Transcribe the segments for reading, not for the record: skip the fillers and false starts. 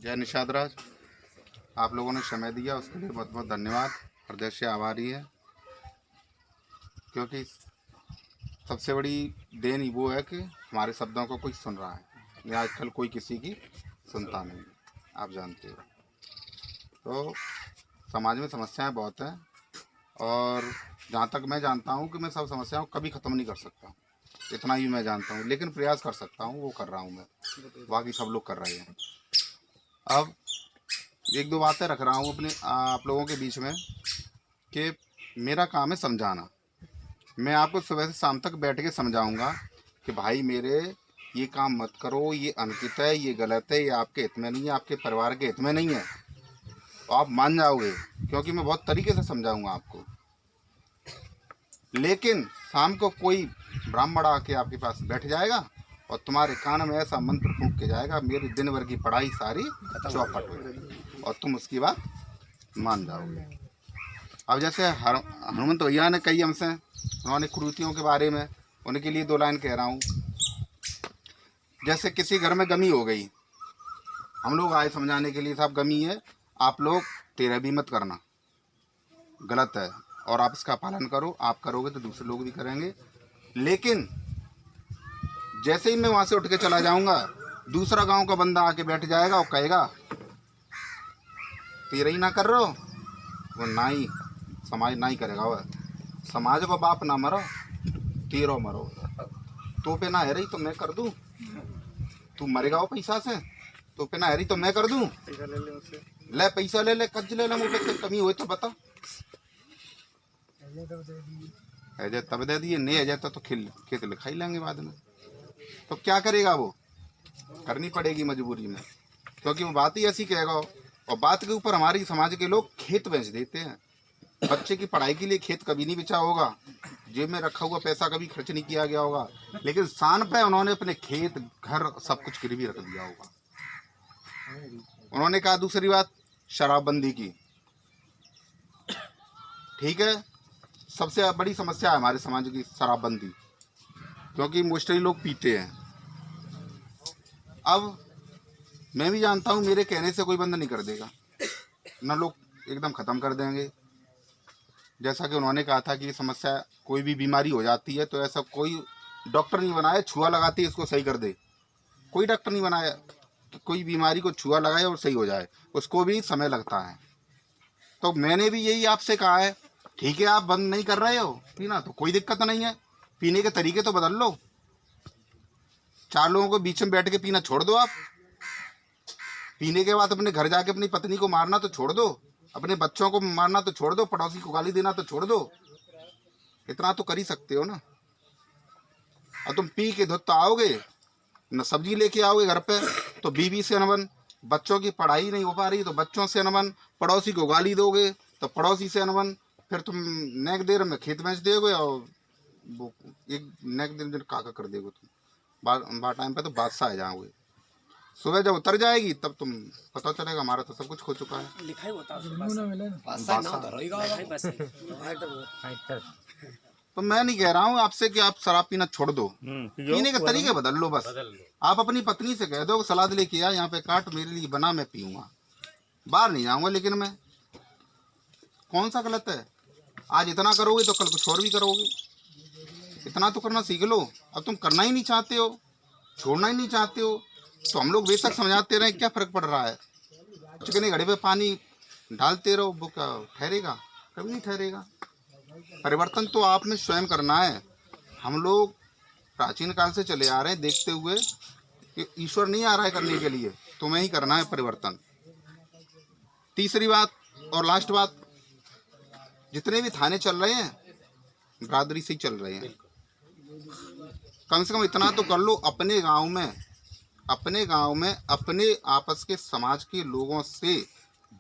जय निषाद राज। आप लोगों ने समय दिया उसके लिए बहुत बहुत धन्यवाद, हृदय से आभारी है। क्योंकि सबसे बड़ी देन ही वो है कि हमारे शब्दों को कोई सुन रहा है। ये आजकल कोई किसी की सुनता नहीं, आप जानते हो। तो समाज में समस्याएं बहुत हैं और जहाँ तक मैं जानता हूँ कि मैं सब समस्याओं को कभी ख़त्म नहीं कर सकता, इतना ही मैं जानता हूँ। लेकिन प्रयास कर सकता हूँ, वो कर रहा हूँ मैं, बाकी सब लोग कर रहे हैं। अब एक दो बातें रख रहा हूँ अपने आप लोगों के बीच में कि मेरा काम है समझाना। मैं आपको सुबह से शाम तक बैठ के समझाऊंगा कि भाई मेरे ये काम मत करो, ये अनुचित है, ये गलत है, ये आपके हित में नहीं है, आपके परिवार के हित में नहीं है, तो आप मान जाओगे क्योंकि मैं बहुत तरीके से समझाऊंगा आपको। लेकिन शाम को कोई ब्राह्मण आके आपके पास बैठ जाएगा और तुम्हारे कान में ऐसा मंत्र फूंक के जाएगा, मेरी दिन भर की पढ़ाई सारी चौपट हो जाएगी और तुम उसकी बात मान जाओगे। अब जैसे हनुमंत भैया ने कही हमसे, उन्होंने कुरीतियों के बारे में, उनके लिए दो लाइन कह रहा हूँ। जैसे किसी घर में गमी हो गई, हम लोग आए समझाने के लिए, साहब गमी है, आप लोग तेरह भी मत करना, गलत है, और आप इसका पालन करो। आप करोगे तो दूसरे लोग भी करेंगे। लेकिन जैसे ही मैं वहाँ से उठ के चला जाऊँगा, दूसरा गांव का बंदा आके बैठ जाएगा और कहेगा तेरह ही ना कर रहे हो, वो ना ही समाज ना ही करेगा। वह समाज को बाप ना मरो, तेरो मरो, तो पे ना है रही तो मैं कर दूं, तू मरेगा वो पैसा से, तो पे ना है रही तो मैं कर दूं, ले पैसा ले कज ले मुँह पे, कमी हुई तो बता, है तब दे दिए, नहीं है जाता तो खेत लिखाई लेंगे बाद में। तो क्या करेगा वो, करनी पड़ेगी मजबूरी में, क्योंकि वो बात ही ऐसी कहेगा। और बात के ऊपर हमारी समाज के लोग खेत बेच देते हैं। बच्चे की पढ़ाई के लिए खेत कभी नहीं बेचा होगा, जेब में रखा हुआ पैसा कभी खर्च नहीं किया गया होगा, लेकिन शान पे उन्होंने अपने खेत घर सब कुछ गिरवी रख दिया होगा। उन्होंने कहा दूसरी बात, शराबबंदी की, ठीक है, सबसे बड़ी समस्या है हमारे समाज की शराबबंदी, क्योंकि मोस्टली लोग पीते हैं। अब मैं भी जानता हूँ मेरे कहने से कोई बंद नहीं कर देगा, ना लोग एकदम ख़त्म कर देंगे। जैसा कि उन्होंने कहा था कि ये समस्या, कोई भी बीमारी हो जाती है तो ऐसा कोई डॉक्टर नहीं बनाया छुआ लगाती है इसको सही कर दे, कोई डॉक्टर नहीं बनाया कि कोई बीमारी को छुआ लगाए और सही हो जाए, उसको भी समय लगता है। तो मैंने भी यही आपसे कहा है, ठीक है आप बंद नहीं कर रहे हो पीना तो कोई दिक्कत नहीं है, पीने के तरीके तो बदल लो, चार लोगों को बीच में बैठ के पीना छोड़ दो। आप पीने के बाद अपने घर जाके अपनी पत्नी को मारना तो छोड़ दो, अपने बच्चों को मारना तो छोड़ दो, पड़ोसी को गाली देना तो छोड़ दो, इतना तो कर ही सकते हो ना। और तुम पी के धुत आओगे न, सब्जी लेके आओगे घर पे तो बीवी से अनबन, बच्चों की पढ़ाई नहीं हो पा रही तो बच्चों से अनबन, पड़ोसी को गाली दोगे तो पड़ोसी से अनबन, फिर तुम नेक देर में खेत बेच दोगे और वो एक नेक दिन काका कर दोगे तुम, बार टाइम पे तो बादशाह आ जाओगे। सुबह जब उतर जाएगी तब तुम पता चलेगा हमारा तो सब कुछ खो चुका है। लिखाई होता तो मैं नहीं कह रहा हूँ आपसे कि आप शराब पीना छोड़ दो, पीने के तरीके बदल लो बस। आप अपनी पत्नी से कह दो सलाद लेके आ, यहाँ पे काट मेरे लिए बना, मैं पीऊंगा, बाहर नहीं जाऊंगा। लेकिन मैं कौन सा गलत है, आज इतना करोगे तो कल कुछ और भी करोगे, इतना तो करना सीख लो। अब तुम करना ही नहीं चाहते हो, छोड़ना ही नहीं चाहते हो, तो हम लोग बेशक समझाते रहे, क्या फर्क पड़ रहा है, चिकने घड़े पे पानी डालते रहो, वो क्या ठहरेगा, कभी नहीं ठहरेगा। परिवर्तन तो आप में स्वयं करना है। हम लोग प्राचीन काल से चले आ रहे हैं देखते हुए कि ईश्वर नहीं आ रहा है करने के लिए, तुम्हें ही करना है परिवर्तन। तीसरी बात और लास्ट बात, जितने भी थाने चल रहे हैं बरादरी से ही चल रहे हैं, कम से कम इतना तो कर लो, अपने गांव में अपने आपस के समाज के लोगों से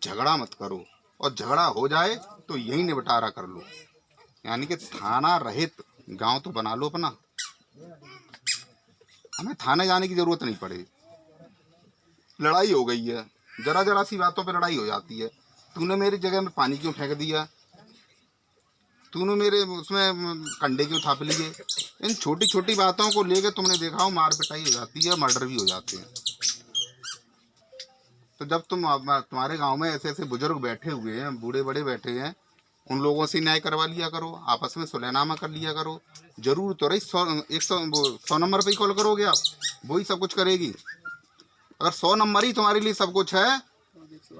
झगड़ा मत करो, और झगड़ा हो जाए तो यही निपटारा कर लो, यानी कि थाना रहित गांव तो बना लो अपना। हमें थाने जाने की जरूरत नहीं पड़े। लड़ाई हो गई है, जरा जरा सी बातों पे लड़ाई हो जाती है, तूने मेरी जगह में पानी क्यों फेंक दिया, तूने मेरे उसमें कंडे क्यों थाप लिए, इन छोटी छोटी बातों को लेकर तुमने देखा हो मार पिटाई हो जाती है, मर्डर भी हो जाते हैं। तो जब तुम्हारे गांव में ऐसे ऐसे बुजुर्ग बैठे हुए हैं, बूढ़े बड़े बैठे हैं, उन लोगों से न्याय करवा लिया करो, आपस में सुलहनामा कर लिया करो। जरूर तो रही 100 नंबर पे ही कॉल करोगे आप, वही सब कुछ करेगी। अगर 100 नंबर ही तुम्हारे लिए सब कुछ है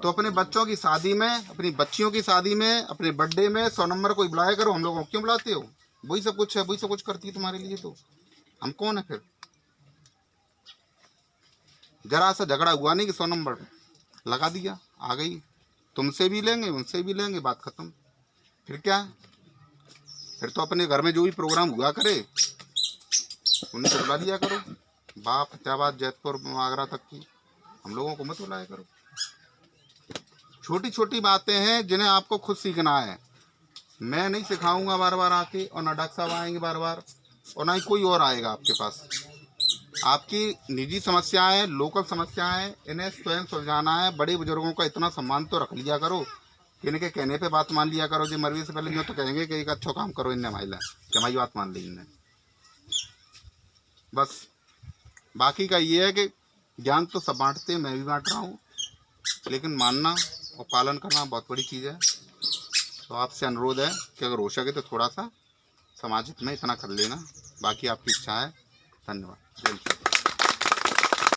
तो अपने बच्चों की शादी में, अपनी बच्चियों की शादी में, अपने बर्थडे में 100 नंबर कोई बुलाया करो। हम लोगों को क्यों बुलाते हो? वही सब कुछ है, वही सब कुछ करती है तुम्हारे लिए। तो हम कौन है फिर? जरा सा झगड़ा हुआ नहीं कि 100 नंबर लगा दिया, आ गई, तुमसे भी लेंगे उनसे भी लेंगे, बात खत्म। फिर क्या? फिर तो अपने घर में जो भी प्रोग्राम हुआ करे उन्हें बुला लिया करो। बाप फतेहाबाद, जैतपुर, आगरा तक की हम लोगों को मत बुलाया करो। छोटी छोटी बातें हैं जिन्हें आपको खुद सीखना है। मैं नहीं सिखाऊंगा बार बार आके, और ना डॉक्टर साहब आएंगे बार बार, और ना ही कोई और आएगा आपके पास। आपकी निजी समस्याएं, लोकल समस्याएं, इन्हें स्वयं सुलझाना है। बड़े बुजुर्गों का इतना सम्मान तो रख लिया करो कि इनके कहने पे बात मान लिया करो। जो मरने से पहले जो तो कहेंगे कि एक अच्छा काम करो इनने महिला, कि हमारी बात मान ली इनने। बस बाकी का ये है कि ज्ञान तो सब बांटते हैं, मैं भी बांट रहा हूँ, लेकिन मानना और पालन करना बहुत बड़ी चीज़ है। तो आपसे अनुरोध है कि अगर हो सके तो थोड़ा सा समाज हित में इतना कर लेना। बाकी आपकी इच्छा है। धन्यवाद। जय हिंद।